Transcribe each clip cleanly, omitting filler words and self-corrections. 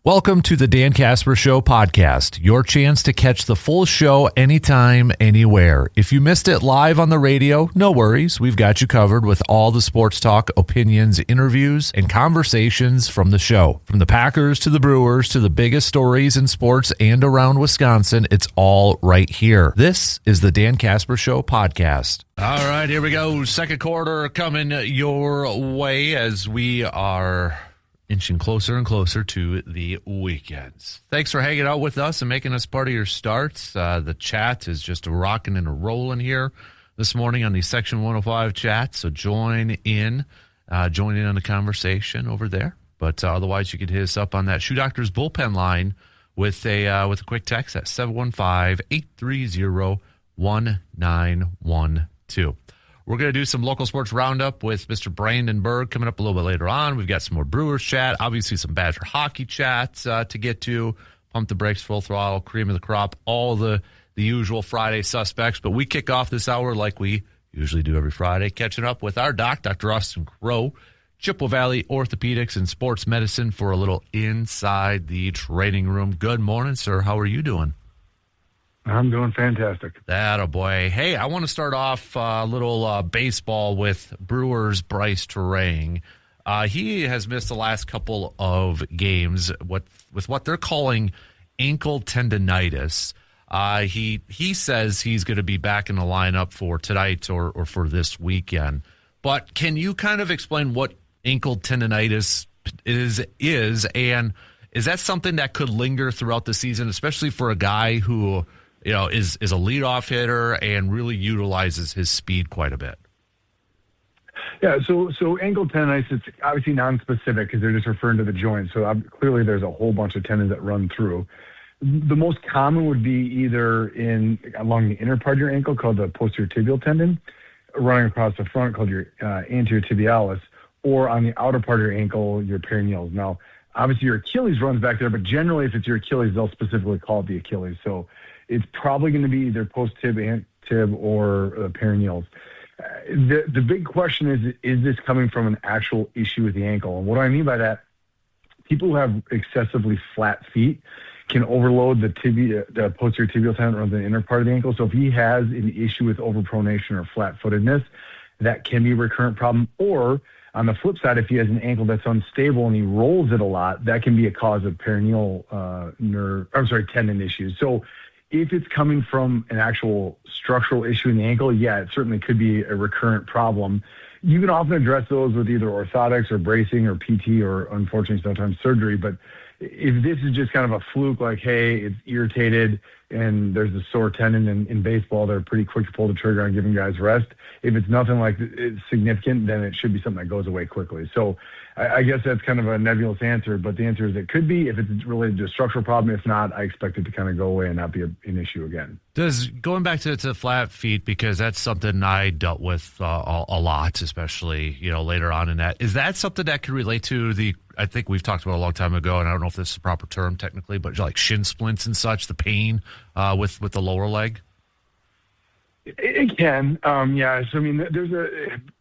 Welcome to the Dan Casper Show podcast, your chance to catch the full show anytime, anywhere. If you missed it live on the radio, no worries. We've got you covered with all the sports talk, opinions, interviews, and conversations from the show. From the Packers to the Brewers to the biggest stories in sports and around Wisconsin, it's all right here. This is the Dan Casper Show podcast. All right, here we go. Second quarter coming your way as we are inching closer and closer to the weekends. Thanks for hanging out with us and making us part of your starts. The chat is just rocking and rolling here this morning on the Section 105 chat, so join in on the conversation over there. But otherwise, you could hit us up on that Shoe Doctors bullpen line with a quick text at 715-830-1912. We're going to do some local sports roundup with Mr. Brandon Berg coming up a little bit later on. We've got some more Brewers chat, obviously some Badger hockey chats to get to. Pump the brakes, full throttle, cream of the crop, all the usual Friday suspects. But we kick off this hour like we usually do every Friday, catching up with our doc, Dr. Austin Crow, Chippewa Valley Orthopedics and Sports Medicine for a little inside the training room. Good morning, sir. How are you doing? I'm doing fantastic. Attaboy. Hey, I want to start off a little baseball with Brewers' Brice Turang. He has missed the last couple of games with what they're calling ankle tendonitis. He says he's going to be back in the lineup for tonight or for this weekend. But can you kind of explain what ankle tendonitis is, and is that something that could linger throughout the season, especially for a guy who is a leadoff hitter and really utilizes his speed quite a bit? Yeah, so ankle tendonitis, it's obviously non-specific because they're just referring to the joint. So clearly there's a whole bunch of tendons that run through. The most common would be either along the inner part of your ankle called the posterior tibial tendon, running across the front called your anterior tibialis, or on the outer part of your ankle, your peroneals. Now, obviously your Achilles runs back there, but generally if it's your Achilles, they'll specifically call it the Achilles. So it's probably going to be either post-tib, ant-tib, or peroneals. The big question is this coming from an actual issue with the ankle? And what do I mean by that? People who have excessively flat feet can overload the posterior tibial tendon runs the inner part of the ankle. So if he has an issue with overpronation or flat-footedness, that can be a recurrent problem. Or on the flip side, if he has an ankle that's unstable and he rolls it a lot, that can be a cause of peroneal tendon issues. So if it's coming from an actual structural issue in the ankle, yeah, it certainly could be a recurrent problem. You can often address those with either orthotics or bracing or PT or, unfortunately, sometimes surgery. But if this is just kind of a fluke, like, hey, it's irritated and there's a sore tendon in baseball, they're pretty quick to pull the trigger on giving guys rest. If it's nothing like it's significant, then it should be something that goes away quickly. So I guess that's kind of a nebulous answer, but the answer is it could be if it's related to a structural problem. If not, I expect it to kind of go away and not be an issue again. Going back to flat feet, because that's something I dealt with a lot, especially later on in that. Is that something that could relate to I think we've talked about a long time ago, and I don't know if this is the proper term technically, but like shin splints and such, the pain with the lower leg? It can, yeah. So, I mean,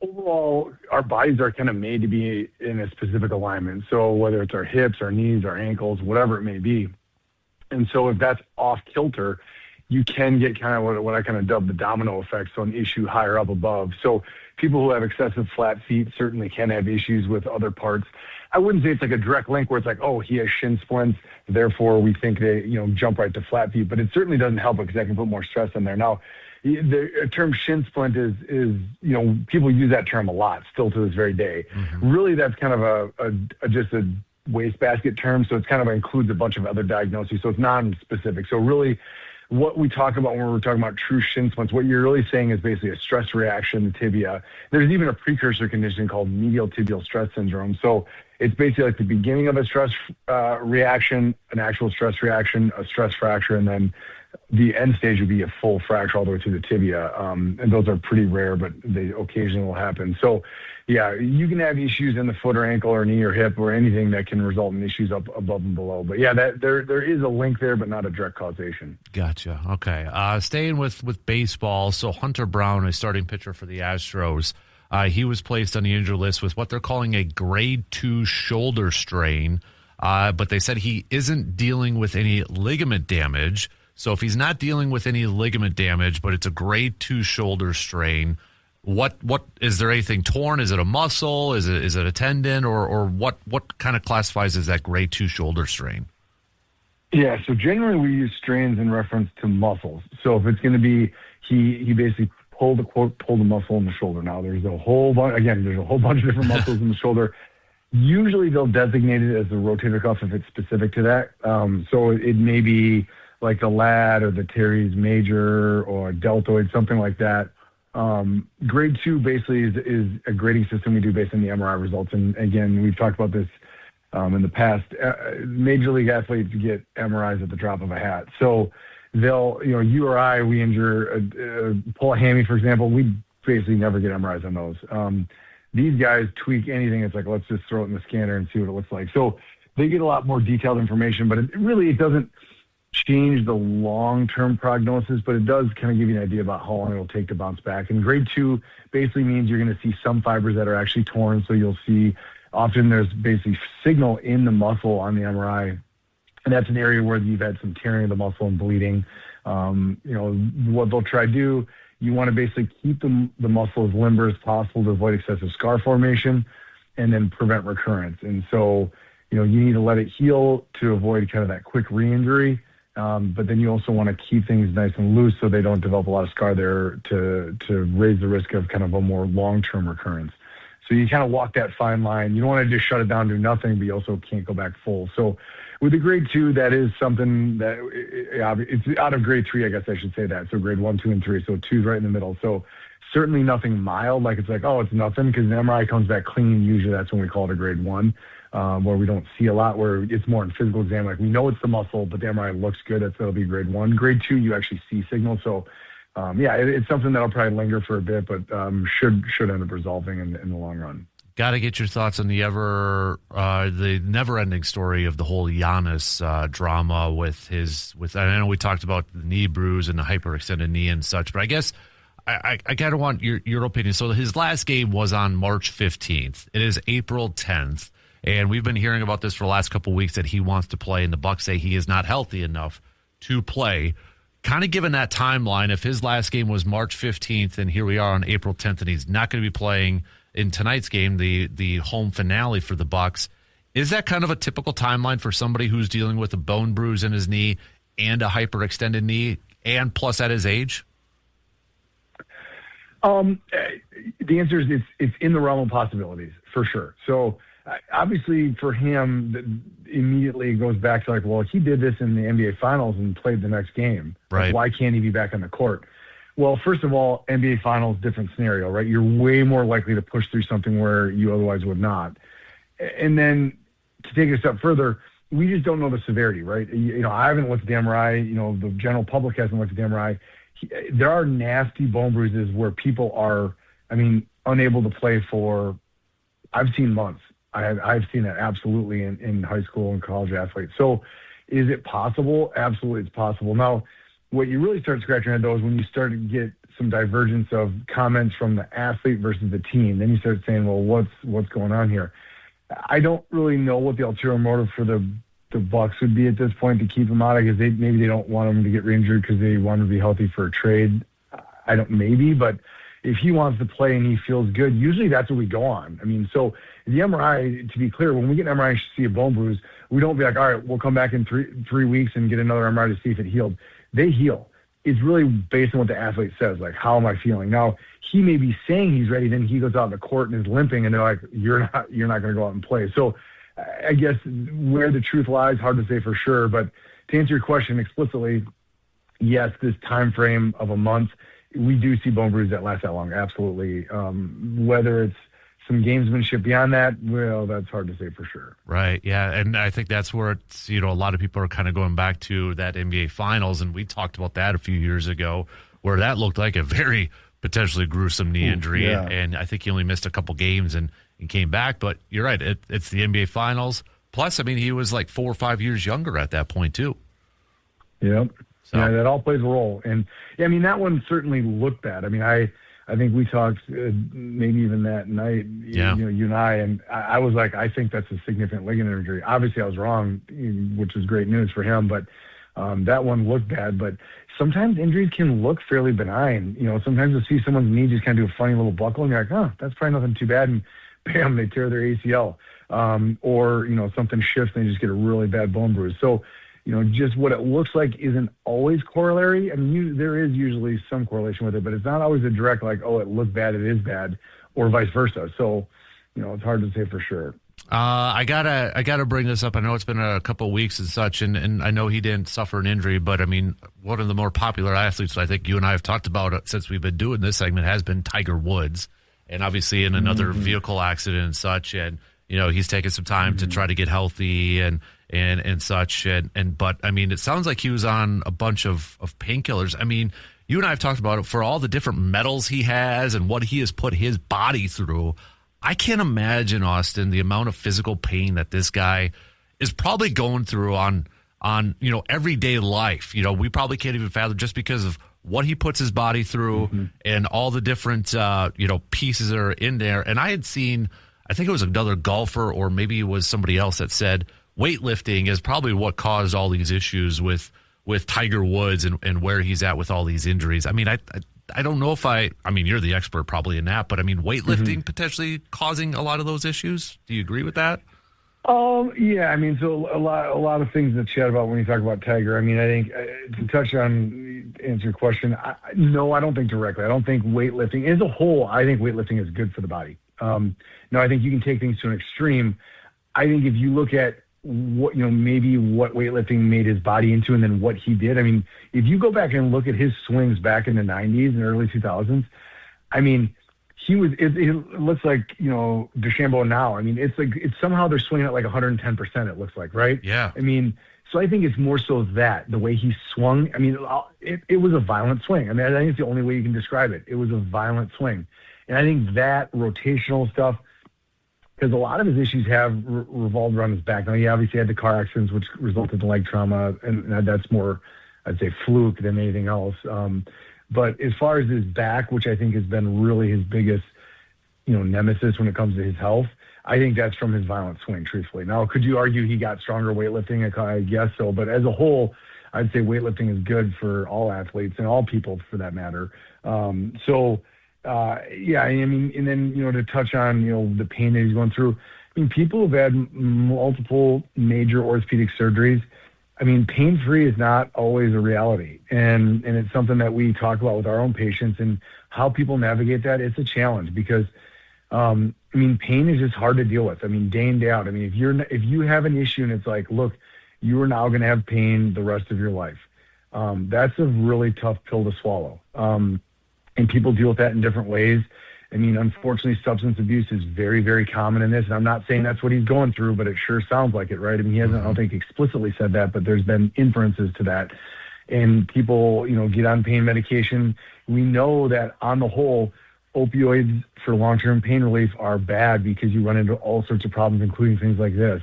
overall, our bodies are kind of made to be in a specific alignment. So whether it's our hips, our knees, our ankles, whatever it may be. And so if that's off kilter, you can get kind of what I kind of dub the domino effect, so an issue higher up above. So people who have excessive flat feet certainly can have issues with other parts. I wouldn't say it's like a direct link where it's like, oh, he has shin splints, therefore we think they, jump right to flat feet. But it certainly doesn't help because that can put more stress in there. Now, the term shin splint is people use that term a lot still to this very day. Mm-hmm. Really, that's kind of just a wastebasket term. So it's kind of includes a bunch of other diagnoses. So it's non-specific. So really, what we talk about when we're talking about true shin splints, what you're really saying is basically a stress reaction in the tibia. There's even a precursor condition called medial tibial stress syndrome. So it's basically like the beginning of a stress reaction, an actual stress reaction, a stress fracture, and then the end stage would be a full fracture all the way to the tibia. And those are pretty rare, but they occasionally will happen. So, yeah, you can have issues in the foot or ankle or knee or hip or anything that can result in issues up above and below. But, yeah, there is a link there, but not a direct causation. Gotcha. Okay. Staying with baseball, so Hunter Brown, a starting pitcher for the Astros, he was placed on the injured list with what they're calling a grade 2 shoulder strain. but they said he isn't dealing with any ligament damage. So if he's not dealing with any ligament damage, but it's a grade 2 shoulder strain, what is there anything torn? Is it a muscle? Is it a tendon, or what kind of classifies as that grade 2 shoulder strain? Yeah, so generally we use strains in reference to muscles. So if it's going to be he basically pulled the muscle in the shoulder. Now there's a whole bunch of different muscles in the shoulder. Usually they'll designate it as the rotator cuff if it's specific to that. So it may be like the lat or the teres major or deltoid, something like that. Grade 2 basically is a grading system we do based on the MRI results. And again, we've talked about this in the past. Major league athletes get MRIs at the drop of a hat. So they'll, you or I, we pull a hammy, for example, we basically never get MRIs on those. These guys tweak anything. It's like, let's just throw it in the scanner and see what it looks like. So they get a lot more detailed information, but it doesn't change the long-term prognosis, but it does kind of give you an idea about how long it'll take to bounce back. And grade 2 basically means you're going to see some fibers that are actually torn. So you'll see often there's basically signal in the muscle on the MRI, and that's an area where you've had some tearing of the muscle and bleeding. What they'll try to do, you want to basically keep the muscle as limber as possible to avoid excessive scar formation and then prevent recurrence. And so, you need to let it heal to avoid kind of that quick re-injury. But then you also want to keep things nice and loose so they don't develop a lot of scar there to raise the risk of kind of a more long-term recurrence. So you kind of walk that fine line. You don't want to just shut it down, do nothing, but you also can't go back full. So with the grade 2, that is something that it's out of grade 3, I guess I should say that. So grade 1, 2, and 3. So 2 is right in the middle. So certainly nothing mild, like it's like, oh, it's nothing, because the MRI comes back clean. Usually that's when we call it a grade 1. Where we don't see a lot, where it's more in physical exam. Like we know it's the muscle, but the MRI looks good. That'll be grade 1. Grade 2, you actually see signal. So, it's something that'll probably linger for a bit, but should end up resolving in the long run. Got to get your thoughts on the never-ending story of the whole Giannis drama with. I know we talked about the knee bruise and the hyperextended knee and such, but I guess I kind of want your opinion. So his last game was on March 15th. It is April 10th. And we've been hearing about this for the last couple of weeks that he wants to play, and the Bucs say he is not healthy enough to play. Kind of given that timeline, if his last game was March 15th and here we are on April 10th and he's not going to be playing in tonight's game, the home finale for the Bucs, is that kind of a typical timeline for somebody who's dealing with a bone bruise in his knee and a hyperextended knee, and plus at his age? The answer is it's in the realm of possibilities, for sure. So obviously for him, immediately it goes back to like, well, he did this in the NBA Finals and played the next game. Right. Like, why can't he be back on the court? Well, first of all, NBA Finals, different scenario, right? You're way more likely to push through something where you otherwise would not. And then to take it a step further, we just don't know the severity, right? I haven't looked at the MRI. The general public hasn't looked at the MRI. There are nasty bone bruises where people are, unable to play for, I've seen months. I've seen that absolutely in high school and college athletes. So is it possible? Absolutely, it's possible. Now, what you really start scratching your head, though, is when you start to get some divergence of comments from the athlete versus the team. Then you start saying, well, what's going on here? I don't really know what the ulterior motive for the Bucs would be at this point to keep him out, because maybe they don't want him to get re-injured because they want him to be healthy for a trade. But if he wants to play and he feels good, usually that's what we go on. So the MRI, to be clear, when we get an MRI and see a bone bruise, we don't be like, all right, we'll come back in three weeks and get another MRI to see if it healed. They heal. It's really based on what the athlete says, like, how am I feeling? Now, he may be saying he's ready, then he goes out in the court and is limping, and they're like, you're not going to go out and play. So I guess where the truth lies, hard to say for sure. But to answer your question explicitly, yes, this time frame of a month, we do see bone bruises that last that long, absolutely. Whether it's some gamesmanship beyond that, well, that's hard to say for sure. Right, yeah, and I think that's where it's, a lot of people are kind of going back to that NBA Finals, and we talked about that a few years ago, where that looked like a very potentially gruesome knee injury, yeah. and I think he only missed a couple games and came back, but you're right, it's the NBA Finals. Plus, he was like 4 or 5 years younger at that point, too. Yep. So. Yeah, that all plays a role. And, that one certainly looked bad. I think we talked maybe even that night, you and I, and I was like, I think that's a significant ligament injury. Obviously, I was wrong, which was great news for him, but that one looked bad. But sometimes injuries can look fairly benign. Sometimes you'll see someone's knee just kind of do a funny little buckle, and you're like, oh, that's probably nothing too bad, and bam, they tear their ACL. Or something shifts and they just get a really bad bone bruise. So, just what it looks like isn't always corollary. I mean, there is usually some correlation with it, but it's not always a direct like, oh, it looked bad, it is bad, or vice versa. So, it's hard to say for sure. I gotta bring this up. I know it's been a couple of weeks and such, and I know he didn't suffer an injury, but I mean, one of the more popular athletes I think you and I have talked about since we've been doing this segment has been Tiger Woods, and obviously in another vehicle accident and such, and he's taken some time to try to get healthy and such, but I mean, it sounds like he was on a bunch of painkillers. I mean, you and I have talked about it for all the different medals he has and what he has put his body through. I can't imagine, Austin, the amount of physical pain that this guy is probably going through on everyday life. We probably can't even fathom just because of what he puts his body through and all the different pieces that are in there. And I had seen, I think it was another golfer or maybe it was somebody else that said weightlifting is probably what caused all these issues with Tiger Woods and where he's at with all these injuries. I mean, I don't know if I mean, you're the expert probably in that, but I mean, weightlifting potentially causing a lot of those issues. Do you agree with that? Yeah. I mean, so a lot of things to chat about when you talk about Tiger. I mean, I think to answer your question, no, I don't think directly. I don't think weightlifting as a whole, I think weightlifting is good for the body. No, I think you can take things to an extreme. I think if you look at what maybe what weightlifting made his body into and then what he did. I mean, if you go back and look at his swings back in the 90s and early 2000s, I mean, it looks like, DeChambeau now. I mean, it's somehow they're swinging at like 110%, it looks like, right? Yeah. I mean, so I think it's more so that the way he swung, I mean, it was a violent swing. I mean, I think it's the only way you can describe it. It was a violent swing. And I think that rotational stuff, because a lot of his issues have revolved around his back. Now, he obviously had the car accidents, which resulted in leg trauma, and that's more, I'd say, fluke than anything else. But as far as his back, which I think has been really his biggest, nemesis when it comes to his health, I think that's from his violent swing, truthfully. Now, could you argue he got stronger weightlifting? I guess so. But as a whole, I'd say weightlifting is good for all athletes and all people for that matter. Yeah, I mean, and then, to touch on, the pain that he's going through. I mean, people who've had multiple major orthopedic surgeries, I mean, pain-free is not always a reality. And it's something that we talk about with our own patients and how people navigate that. It's a challenge because, I mean, pain is just hard to deal with. I mean, day in, day out. I mean, if you have an issue and it's like, look, you are now going to have pain the rest of your life. That's a really tough pill to swallow. And people deal with that in different ways. I mean, unfortunately, substance abuse is very, very common in this. And I'm not saying that's what he's going through, but it sure sounds like it, right? I mean, he hasn't, I don't think, explicitly said that, but there's been inferences to that. And people, get on pain medication. We know that on the whole, opioids for long-term pain relief are bad because you run into all sorts of problems, including things like this.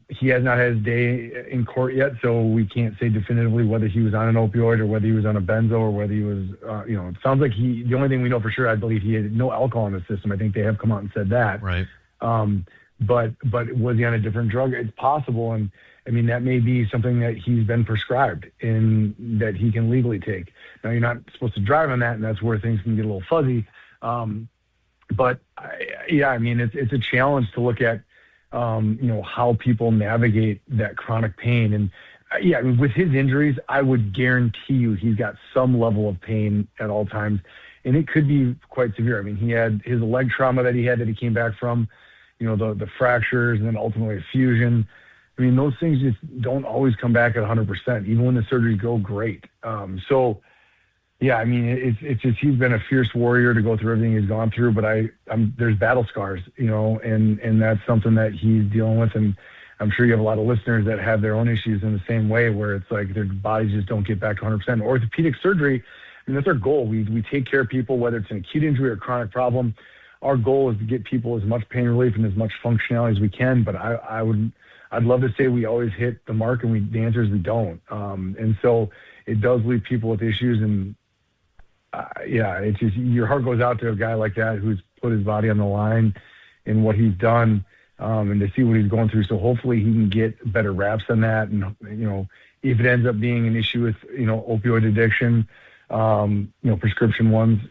He has not had his day in court yet, so we can't say definitively whether he was on an opioid or whether he was on a benzo or whether he was, it sounds like the only thing we know for sure, I believe he had no alcohol in his system. I think they have come out and said that. Right. But was he on a different drug? It's possible. And I mean, that may be something that he's been prescribed and that he can legally take. Now, you're not supposed to drive on that, and that's where things can get a little fuzzy. But I mean, it's a challenge to look at, how people navigate that chronic pain. And I mean, with his injuries, I would guarantee you he's got some level of pain at all times, and it could be quite severe. I mean, he had his leg trauma that he came back from, the fractures and then ultimately a fusion. I mean, those things just don't always come back at 100%, even when the surgeries go great. I mean, it's just, he's been a fierce warrior to go through everything he's gone through, but there's battle scars, and that's something that he's dealing with. And I'm sure you have a lot of listeners that have their own issues in the same way, where it's like their bodies just don't get back to 100%. Orthopedic surgery, I mean, that's our goal. We take care of people, whether it's an acute injury or a chronic problem. Our goal is to get people as much pain relief and as much functionality as we can. But I'd love to say we always hit the mark, and the answer is we don't. And so it does leave people with issues. And it's just your heart goes out to a guy like that who's put his body on the line in what he's done, and to see what he's going through. So hopefully he can get better raps on that. And, if it ends up being an issue with, opioid addiction, prescription ones,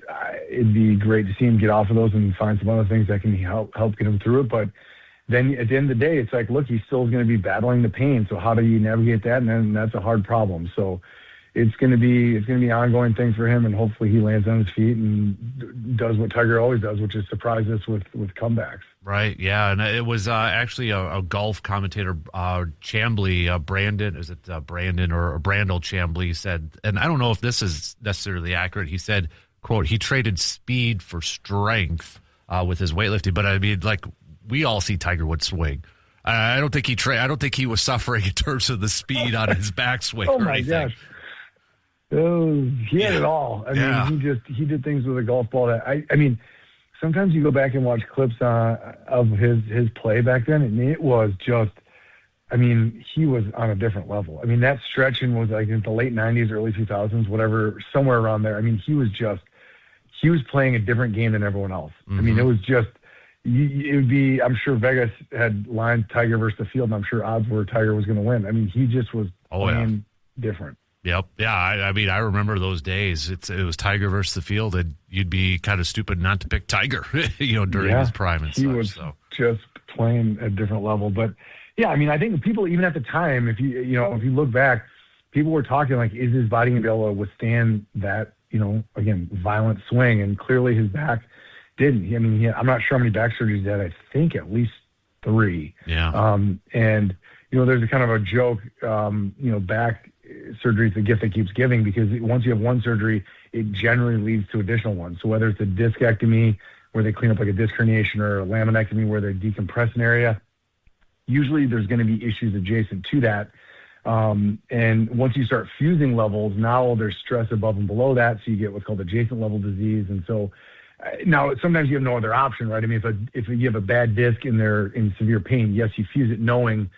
it'd be great to see him get off of those and find some other things that can help get him through it. But then at the end of the day, it's like, look, he's still going to be battling the pain. So how do you navigate that? And then that's a hard problem. So it's going to be an ongoing thing for him, and hopefully he lands on his feet and does what Tiger always does, which is surprise us with comebacks. Right, yeah, and it was actually a golf commentator, Chambly, Brandon, is it Brandon or Brandel Chambly said, and I don't know if this is necessarily accurate, he said, quote, he traded speed for strength with his weightlifting, but I mean, like, we all see Tiger Woods swing. I don't think he was suffering in terms of the speed on his backswing or anything. Gosh. He had it all. I mean, he did things with a golf ball that I mean, sometimes you go back and watch clips of his play back then, and it was just, I mean, he was on a different level. I mean, that stretching was like in the late 90s, early 2000s, whatever, somewhere around there. I mean, he was playing a different game than everyone else. Mm-hmm. I mean, it was just, it would be, I'm sure Vegas had lined Tiger versus the field, and I'm sure odds were Tiger was going to win. I mean, he just was playing different. Yep. Yeah. I mean, I remember those days. It was Tiger versus the field, and you'd be kind of stupid not to pick Tiger, during his prime and such. He was just playing at a different level. But yeah, I mean, I think people, even at the time, if you look back, people were talking like, is his body going to be able to withstand that, again, violent swing? And clearly his back didn't. I mean, I'm not sure how many back surgeries he had. I think at least 3. Yeah. And there's a kind of a joke, back surgery is the gift that keeps giving, because once you have one surgery, it generally leads to additional ones. So whether it's a discectomy where they clean up like a disc herniation, or a laminectomy where they decompress an area, usually there's going to be issues adjacent to that. And once you start fusing levels, now there's stress above and below that, so you get what's called adjacent level disease. And so now sometimes you have no other option, right? I mean, if you have a bad disc and they're in severe pain, yes, you fuse it knowing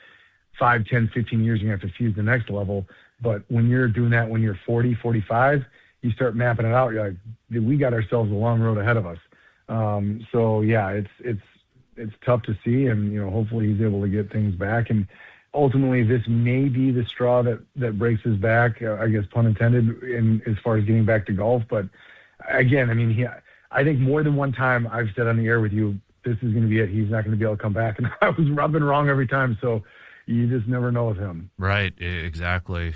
5, 10, 15 years you're going to have to fuse the next level. But when you're doing that when you're 40, 45, you start mapping it out. You're like, we got ourselves a long road ahead of us. So yeah, it's tough to see, and hopefully he's able to get things back. And ultimately, this may be the straw that breaks his back. I guess pun intended. In as far as getting back to golf, but again, I mean, I think more than one time I've said on the air with you, this is going to be it. He's not going to be able to come back, and I've been wrong every time. So. You just never know with him. Right, exactly.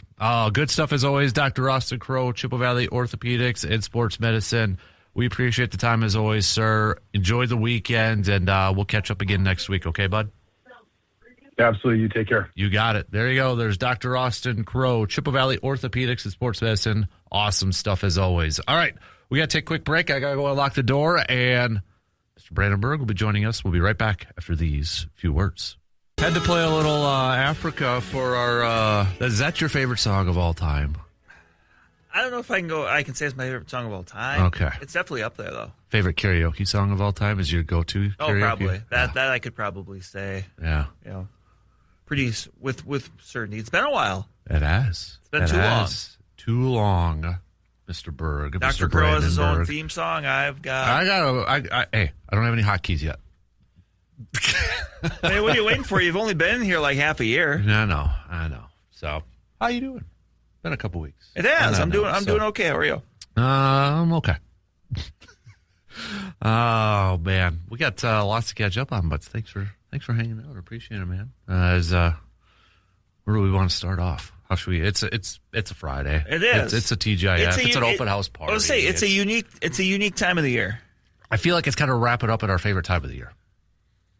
Good stuff as always, Dr. Austin Crowe, Chippewa Valley Orthopedics and Sports Medicine. We appreciate the time as always, sir. Enjoy the weekend, and we'll catch up again next week. Okay, bud? Absolutely. You take care. You got it. There you go. There's Dr. Austin Crowe, Chippewa Valley Orthopedics and Sports Medicine. Awesome stuff as always. All right, we got to take a quick break. I got to go unlock the door, and Mr. Brandon Berg will be joining us. We'll be right back after these few words. Had to play a little Africa for our. Is that your favorite song of all time? I don't know if I can say it's my favorite song of all time. Okay. It's definitely up there, though. Favorite karaoke song of all time is your go-to karaoke? Oh, probably. That I could probably say. Yeah. Pretty with certainty. It's been a while. It has. It's been too long. Too long, Mr. Berg. Dr. Crowe has his own theme song. Hey, I don't have any hotkeys yet. Hey, what are you waiting for? You've only been here like half a year. I know. So, how you doing? Been a couple weeks. It has. I'm doing okay. How are you? I'm okay. Oh man, we got lots to catch up on, but thanks for hanging out. I appreciate it, man. Where do we want to start off? How should we? It's a Friday. It is. It's a TGIF. It's an open house party. I would say it's a unique time of the year. I feel like it's kind of wrapping up at our favorite time of the year.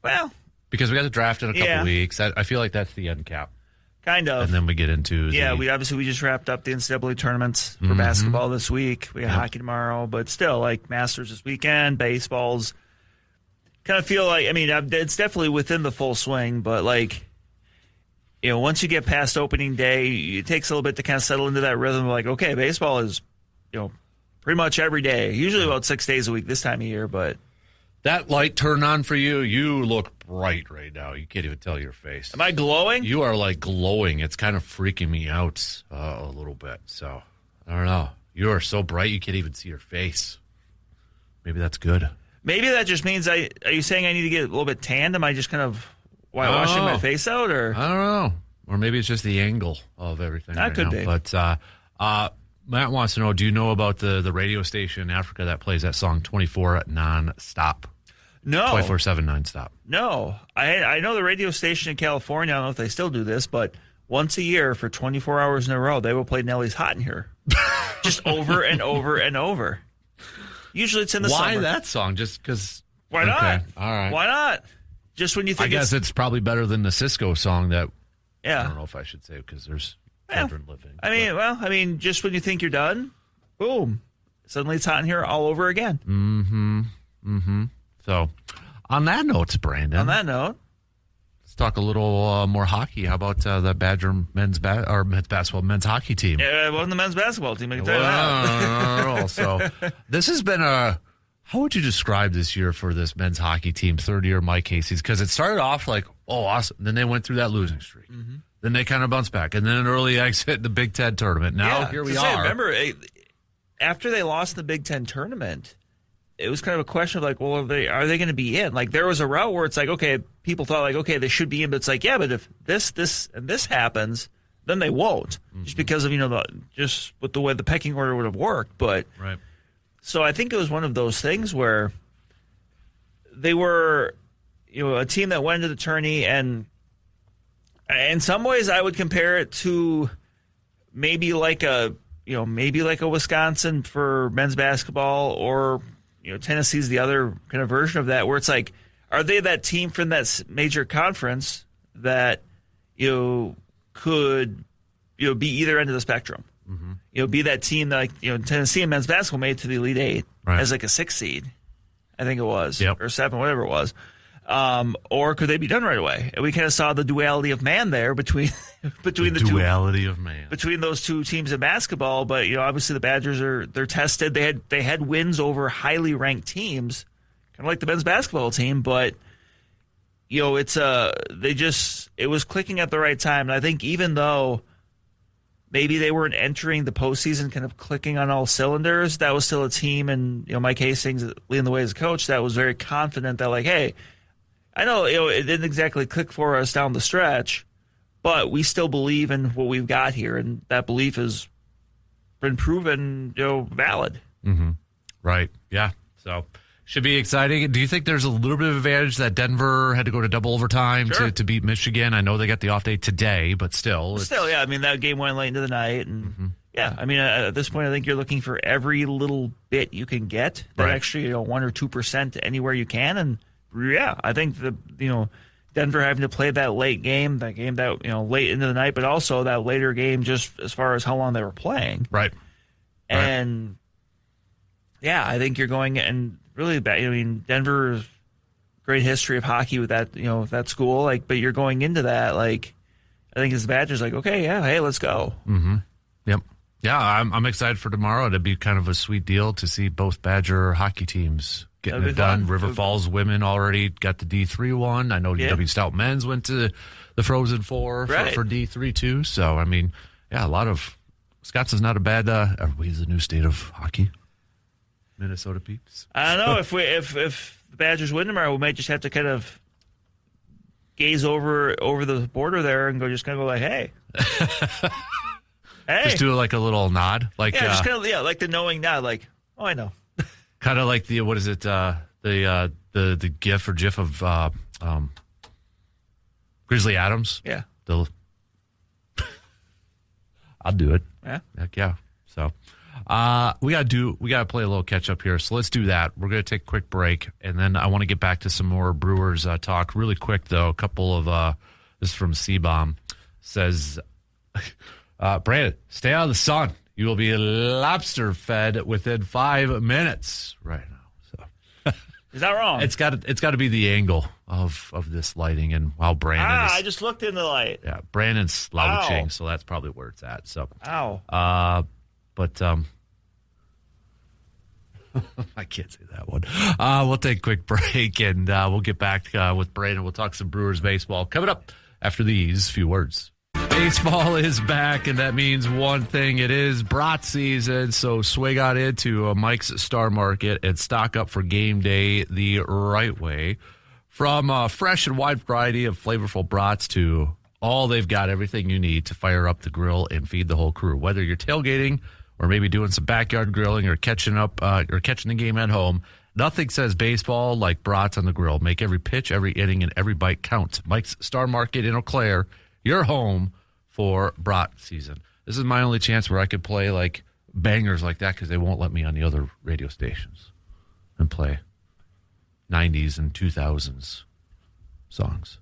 Well, because we got the draft in a couple weeks. I feel like that's the end cap. Kind of. And then we get into we just wrapped up the NCAA tournaments for basketball this week. We got hockey tomorrow, but still, like, Masters this weekend, baseball's kind of feel like, I mean, it's definitely within the full swing, but like, once you get past opening day, it takes a little bit to kind of settle into that rhythm of like, okay, baseball is, pretty much every day, usually about 6 days a week this time of year, but. That light turned on for you. You look bright right now. You can't even tell your face. Am I glowing? You are like glowing. It's kind of freaking me out a little bit. So I don't know. You are so bright you can't even see your face. Maybe that's good. Maybe that just means are you saying I need to get a little bit tanned? Am I just kind of washing my face out? Or I don't know. Or maybe it's just the angle of everything. That could be. But Matt wants to know, do you know about the radio station in Africa that plays that song 24 nonstop? No. 24/7 nonstop. No. I know the radio station in California, I don't know if they still do this, but once a year for 24 hours in a row, they will play Nelly's Hot in Here. Just over and over and over. Usually it's in the summer. Why that song? Just because? Why not? Okay. All right. Why not? Just when you think I guess it's probably better than the Cisco song that, yeah. I don't know if I should say because there's children living. I mean, just when you think you're done, boom. Suddenly it's Hot in Here all over again. Mm-hmm. So, on that note, Brandon. On that note. Let's talk a little more hockey. How about the Badger men's hockey team? Yeah, it wasn't the men's basketball team. I can tell you that. So this has been how would you describe this year for this men's hockey team, third year Mike Casey's? Because it started off like, oh, awesome. Then they went through that losing streak. Mm-hmm. Then they kind of bounced back. And then an early exit in the Big Ten tournament. Now here we are. Remember, after they lost the Big Ten tournament, it was kind of a question of like, well, are they going to be in? Like there was a route where it's like, okay, people thought like, okay, they should be in, but it's like, yeah, but if this and this happens, then they won't, just because of just with the way the pecking order would have worked. But right. So I think it was one of those things where they were, a team that went into the tourney, and in some ways I would compare it to maybe like a Wisconsin for men's basketball, or Tennessee's the other kind of version of that, where it's like, are they that team from that major conference that could be either end of the spectrum? Mm-hmm. Be that team that Tennessee in men's basketball made to the Elite Eight as like a 6 seed, I think it was, or 7, whatever it was. Or could they be done right away? And we kind of saw the duality of man there between those two teams in basketball. But obviously the Badgers they're tested. They had wins over highly ranked teams, kind of like the men's basketball team. But it was clicking at the right time. And I think even though maybe they weren't entering the postseason kind of clicking on all cylinders, that was still a team, and Mike Hastings leading the way as a coach, that was very confident that like, hey, I know it didn't exactly click for us down the stretch, but we still believe in what we've got here, and that belief has been proven valid. Mm-hmm. Right. Yeah. So should be exciting. Do you think there's a little bit of advantage that Denver had to go to double overtime to beat Michigan? I know they got the off day today, but still. Yeah. I mean, that game went late into the night, and yeah. I mean, at this point, I think you're looking for every little bit you can get, that extra 1 or 2% anywhere you can, and yeah, I think Denver having to play that late game, that late into the night, but also that later game, just as far as how long they were playing, right? And yeah, I think you're going and really bad. I mean, Denver's great history of hockey with that, that school. Like, but you're going into that, like, I think as the Badgers, like, okay, yeah, hey, let's go. Mm-hmm. Yep. Yeah, I'm excited for tomorrow. It'd be kind of a sweet deal to see both Badger hockey teams getting it done. River Falls women already got the D3 one. I know W Stout men's went to the Frozen Four for D3 too. So, I mean, yeah, a lot of Wisconsin's not a bad. Are we the new state of hockey? Minnesota peeps. I don't know if the Badgers win tomorrow, we might just have to kind of gaze over the border there and just kind of go like, hey. Hey. Just do like a little nod, like just kind of like the knowing nod, like, oh, I know. Kind of like the what is it? The GIF or GIF of Grizzly Adams. Yeah. I'll do it. Yeah. Heck yeah. So we gotta play a little catch up here. So let's do that. We're gonna take a quick break, and then I want to get back to some more Brewers talk. Really quick though, a couple of this is from C-Bomb says. Brandon, stay out of the sun. You will be lobster fed within 5 minutes right now. So is that wrong? It's got to be the angle of this lighting and how Brandon. I just looked in the light. Yeah, Brandon's slouching, so that's probably where it's at. So but I can't say that one. We'll take a quick break and we'll get back with Brandon. We'll talk some Brewers baseball coming up after these few words. Baseball is back, and that means one thing. It is brat season, so swing on into Mike's Star Market and stock up for game day the right way. From a fresh and wide variety of flavorful brats to all they've got, everything you need to fire up the grill and feed the whole crew. Whether you're tailgating or maybe doing some backyard grilling or catching the game at home, nothing says baseball like brats on the grill. Make every pitch, every inning, and every bite count. Mike's Star Market in Eau Claire, your home for brat season. This is my only chance where I could play like bangers like that because they won't let me on the other radio stations and play 90s and 2000s songs.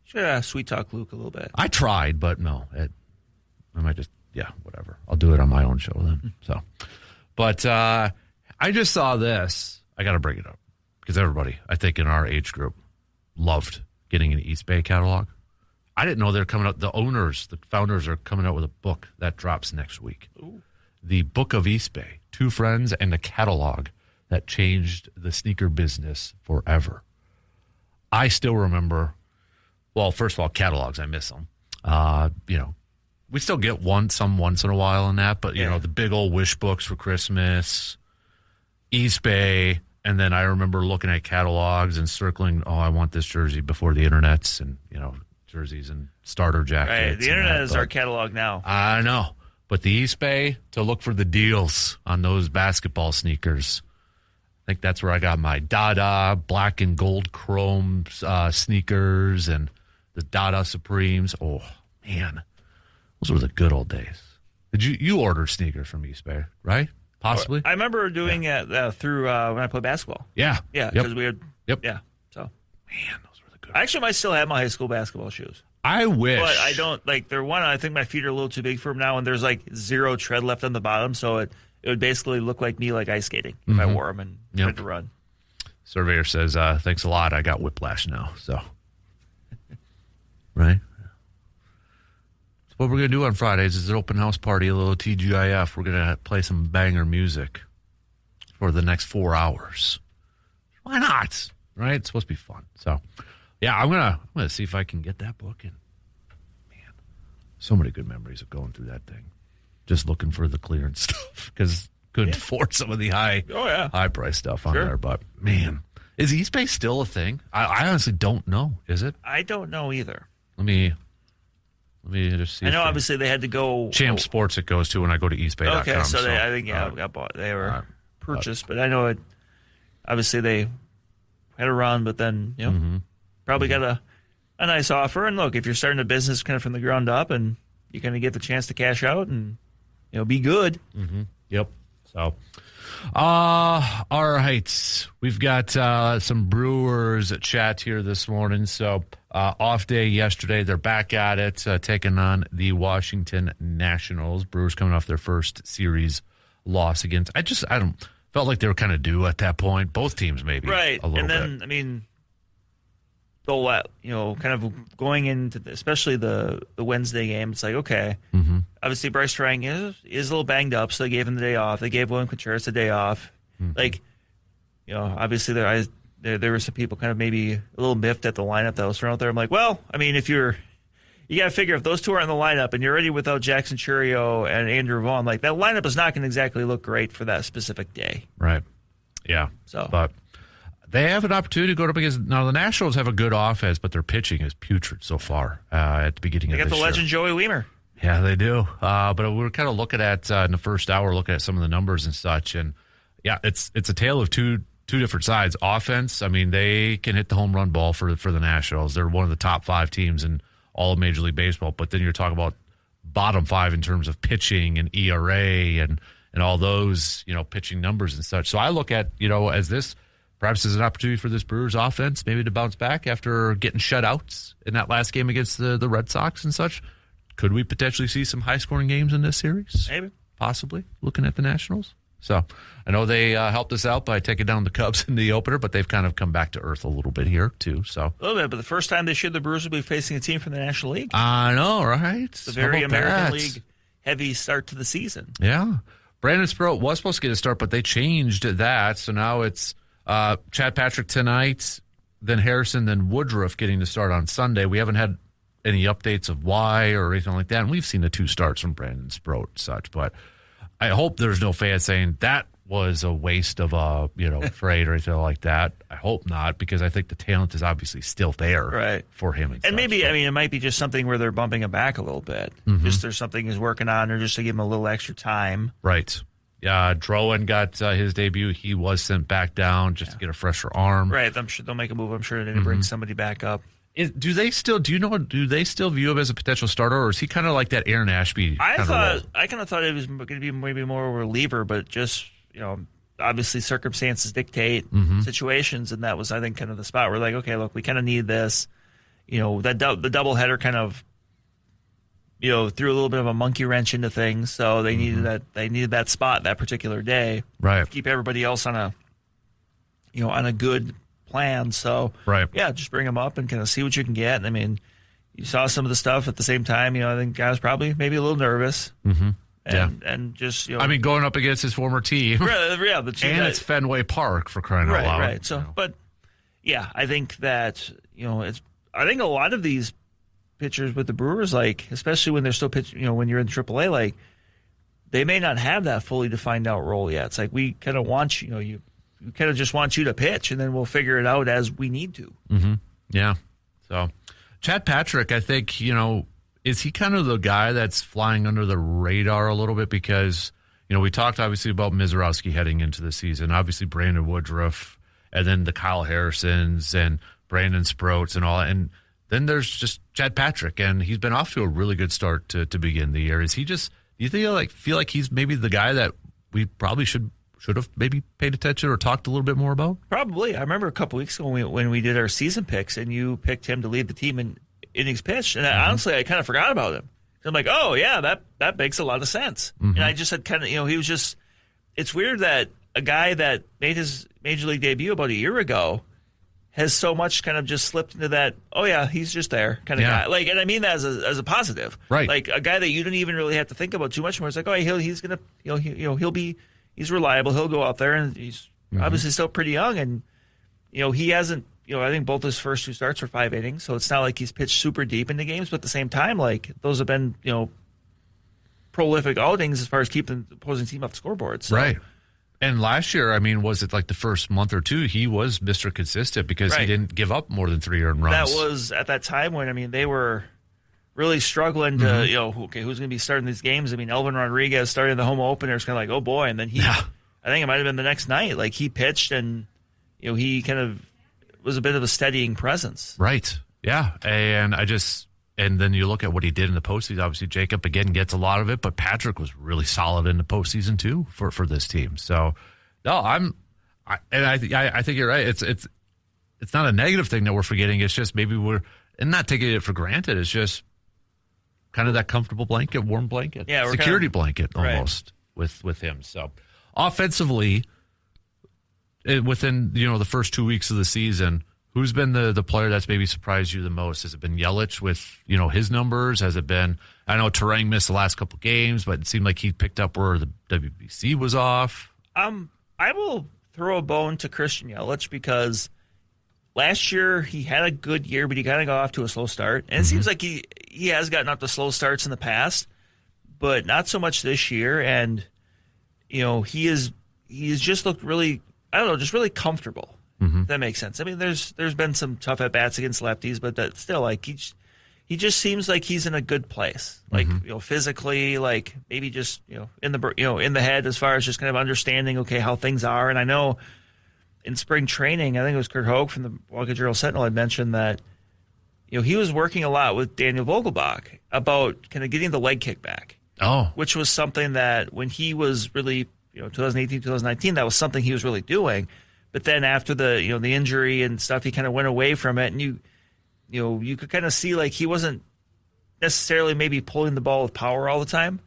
Should sweet talk Luke a little bit. I tried, but no. I might just, whatever. I'll do it on my own show then. But I just saw this. I got to bring it up because everybody, I think in our age group, loved getting an East Bay catalog. I didn't know they're coming out. The founders are coming out with a book that drops next week. Ooh. The Book of East Bay, 2 friends and a catalog that changed the sneaker business forever. I still remember, well, first of all, catalogs, I miss them. We still get some once in a while on that, but, the big old wish books for Christmas, East Bay, and then I remember looking at catalogs and circling, I want this jersey before the internets and, jerseys and starter jackets. Right, the internet is our catalog now. I know, but the East Bay, to look for the deals on those basketball sneakers. I think that's where I got my Dada black and gold chrome sneakers and the Dada Supremes. Oh, man. Those were the good old days. Did you order sneakers from East Bay, right? Possibly? I remember doing it through when I played basketball. Yeah. Yeah, because we had... Yep. Yeah, so... Man, those were the good I actually might still have my high school basketball shoes. I wish. But I don't, they're I think my feet are a little too big for them now, and there's, zero tread left on the bottom, so it would basically look like me ice skating if I wore them and tried to run. Surveyor says, thanks a lot. I got whiplash now, so. Right? So what we're going to do on Fridays is an open house party, a little TGIF. We're going to play some banger music for the next 4 hours. Why not? Right? It's supposed to be fun. So, I'm gonna see if I can get that book. And man, so many good memories of going through that thing. Just looking for the clearance stuff because couldn't afford some of the high price stuff on there. But man, is East Bay still a thing? I honestly don't know. Is it? I don't know either. Let me just see. I know obviously they had to go Champ Sports it goes to when I go to eastbay.com. Okay, so I think got bought. They were purchased, but I know it. Obviously they had a run, but then probably got a nice offer. And look, if you're starting a business kind of from the ground up, and you kind of get the chance to cash out and be good. Mm-hmm. Yep. So, all right, we've got some Brewers chat here this morning. So, off day yesterday, they're back at it, taking on the Washington Nationals. Brewers coming off their first series loss against. I don't felt like they were kind of due at that point. Both teams maybe, right? A little and then bit. Kind of going into especially the Wednesday game, it's like, okay, obviously Brice Turang is a little banged up, so they gave him the day off. They gave William Contreras the day off. Obviously there were some people kind of maybe a little miffed at the lineup that was thrown out there. I'm like, well, I mean, if you got to figure if those two are in the lineup and you're already without Jackson Churio and Andrew Vaughn, that lineup is not going to exactly look great for that specific day. Right. Yeah. But they have an opportunity to go up against. Now, the Nationals have a good offense, but their pitching is putrid so far at the beginning of this year. They got the legend Joey Wiemer. Yeah, they do. But we were kind of looking at, in the first hour, looking at some of the numbers and such. And, it's a tale of two different sides. Offense, I mean, they can hit the home run ball for the Nationals. They're one of the top 5 teams in all of Major League Baseball. But then you're talking about bottom 5 in terms of pitching and ERA and all those, pitching numbers and such. So I look at, as this perhaps as an opportunity for this Brewers offense maybe to bounce back after getting shutouts in that last game against the Red Sox and such. Could we potentially see some high-scoring games in this series? Maybe. Possibly, looking at the Nationals. So I know they helped us out by taking down the Cubs in the opener, but they've kind of come back to earth a little bit here, too. So a little bit, but the first time this year the Brewers will be facing a team from the National League. I know, right? It's a very American League heavy start to the season. Yeah. Brandon Sproat was supposed to get a start, but they changed that. So now it's Chad Patrick tonight, then Harrison, then Woodruff getting to start on Sunday. We haven't had any updates of why or anything like that. And we've seen the 2 starts from Brandon Sproat and such, but I hope there's no fans saying that was a waste of a trade or anything like that. I hope not, because I think the talent is obviously still there for him. And maybe, it might be just something where they're bumping him back a little bit. Just there's something he's working on, or just to give him a little extra time. Right. Yeah, Drowan got his debut. He was sent back down just to get a fresher arm. Right. I'm sure they'll make a move. I'm sure they're going to bring somebody back up. Do they still view him as a potential starter, or is he kind of like that Aaron Ashby? I kind of thought it was going to be maybe more of a reliever, but just, obviously circumstances dictate situations, and that was, I think, kind of the spot where, like, okay, look, we kind of need this. The doubleheader kind of, threw a little bit of a monkey wrench into things, so they needed that spot that particular day, right? To keep everybody else on a good plan. So just bring them up and kind of see what you can get. And I mean, you saw some of the stuff at the same time. I think guys probably maybe a little nervous. And just going up against his former team, the team, and it's Fenway Park, for crying out loud. Right. So, but I think that I think a lot of these pitchers with the Brewers, like, especially when they're still pitching, when you're in AAA, like, they may not have that fully defined out role yet. It's like, we kind of want you kind of just want you to pitch, and then we'll figure it out as we need to. Yeah. So, Chad Patrick, I think, is he kind of the guy that's flying under the radar a little bit? Because, we talked obviously about Mizorowski heading into the season, obviously Brandon Woodruff, and then the Kyle Harrisons and Brandon Sproats and all that. And then there's just Chad Patrick, and he's been off to a really good start to begin the year. Is he just, do you think feel like he's maybe the guy that we probably should have maybe paid attention or talked a little bit more about? Probably. I remember a couple weeks ago when we did our season picks, and you picked him to lead the team in innings pitched, and honestly, I kind of forgot about him. I'm like, oh yeah, that makes a lot of sense. And I just had kind of, he was just. It's weird that a guy that made his major league debut about a year ago has so much kind of just slipped into that. Oh yeah, he's just there kind of guy. Like, and I mean that as a positive, right? Like a guy that you don't even really have to think about too much more. It's like, oh, he's gonna, he's reliable. He'll go out there, and he's obviously still pretty young, and he hasn't. I think both his first 2 starts were 5 innings, so it's not like he's pitched super deep into games. But at the same time, like, those have been prolific outings as far as keeping the opposing team off the scoreboard. So. Right. And last year, I mean, was it like the first month or 2? He was Mr. Consistent because he didn't give up more than 3 earned runs. That was at that time when they were really struggling to who's going to be starting these games. I mean, Elvin Rodriguez started the home opener. It's kind of like, oh boy, and then I think it might have been the next night. Like, he pitched, and he kind of was a bit of a steadying presence. Right. Yeah. And then you look at what he did in the postseason. Obviously, Jacob, again, gets a lot of it, but Patrick was really solid in the postseason, too, for this team. So, no, I think you're right. It's not a negative thing that we're forgetting. It's just maybe we're not taking it for granted. It's just kind of that comfortable blanket, warm blanket, security blanket almost with him. So, offensively, within the first 2 weeks of the season, who's been the player that's maybe surprised you the most? Has it been Yelich with his numbers? Has it been, I know Turang missed the last couple games, but it seemed like he picked up where the WBC was off. I will throw a bone to Christian Yelich because last year he had a good year, but he kind of got off to a slow start, and it seems like he has gotten up to slow starts in the past, but not so much this year. And he's just looked really, I don't know, just really comfortable. If that makes sense. I mean, there's been some tough at bats against lefties, but that still, like, he just seems like he's in a good place, like physically, like maybe just in the head as far as just kind of understanding how things are. And I know in spring training, I think it was Kurt Hogue from the Waukee Journal-Sentinel had mentioned that he was working a lot with Daniel Vogelbach about kind of getting the leg kick back. Which was something that when he was really 2018, 2019, that was something he was really doing. But then after the the injury and stuff, he kind of went away from it, and you could kind of see like he wasn't necessarily maybe pulling the ball with power all the time,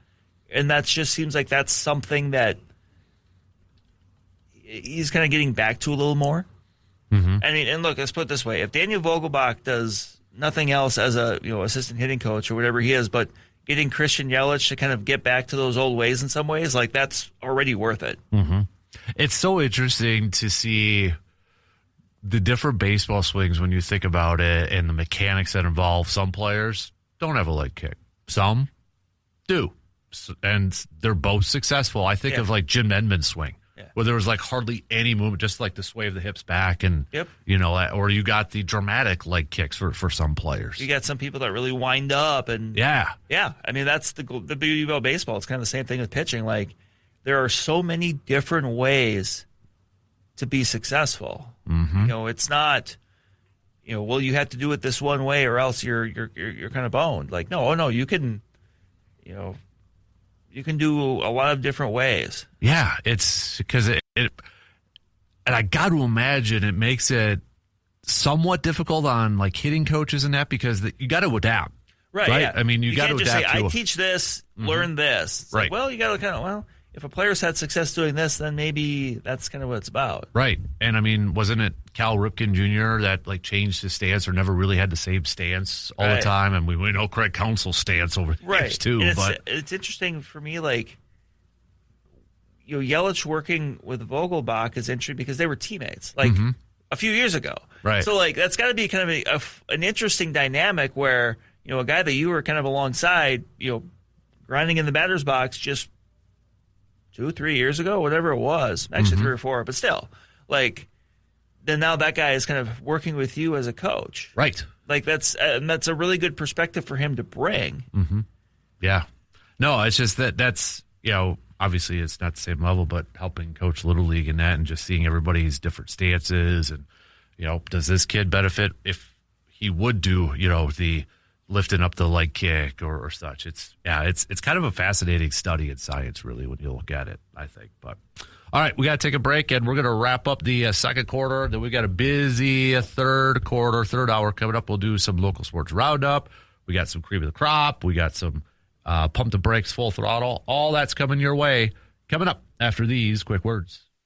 and that just seems like that's something that he's kind of getting back to a little more. I mean, and look, let's put it this way: if Daniel Vogelbach does nothing else as a assistant hitting coach or whatever he is, but getting Christian Yelich to kind of get back to those old ways in some ways, like that's already worth it. It's so interesting to see the different baseball swings, when you think about it and the mechanics that involve, some players don't have a leg kick. Some do. And they're both successful. I think of like Jim Edmonds' swing, where there was like hardly any movement, just like the sway of the hips back, and you know, or you got the dramatic leg kicks for some players. You got some people that really wind up, and yeah. I mean, that's the beauty about baseball. It's kind of the same thing with pitching. Like, there are so many different ways to be successful. Mm-hmm. You know, it's not, you know, well, you have to do it this one way or else you're kind of boned. Like, no, you can, you know, you can do a lot of different ways. Yeah, it's because it and I got to imagine it makes it somewhat difficult on like hitting coaches and that, because you got to adapt. Right. Yeah. I mean, you got to adapt. Say, I teach this, learn this. It's right. Like, well, you got to kind of, if a player's had success doing this, then maybe that's kind of what it's about. Right. And I mean, wasn't it Cal Ripken Jr. that like changed his stance or never really had the same stance all the time? And we know Craig Counsell's stance over the years too. And it's interesting for me, like, you know, Yelich working with Vogelbach is interesting because they were teammates like a few years ago. Right. So like that's got to be kind of an interesting dynamic where, you know, a guy that you were kind of alongside, you know, grinding in the batter's box just 2-3 years ago, whatever it was, actually 3 or 4, but still, like, then now that guy is kind of working with you as a coach. Right. Like, that's a really good perspective for him to bring. Mm-hmm. Yeah. No, it's just that's, you know, obviously it's not the same level, but helping coach Little League and that, and just seeing everybody's different stances, and, you know, does this kid benefit if he would do, you know, the lifting up the leg kick or such. It's kind of a fascinating study in science, really, when you look at it, I think. But all right, we got to take a break, and we're going to wrap up the second quarter. Then we got a busy third hour coming up. We'll do some local sports roundup. We got some cream of the crop. We got some pump the brakes, full throttle. All that's coming your way, coming up after these quick words.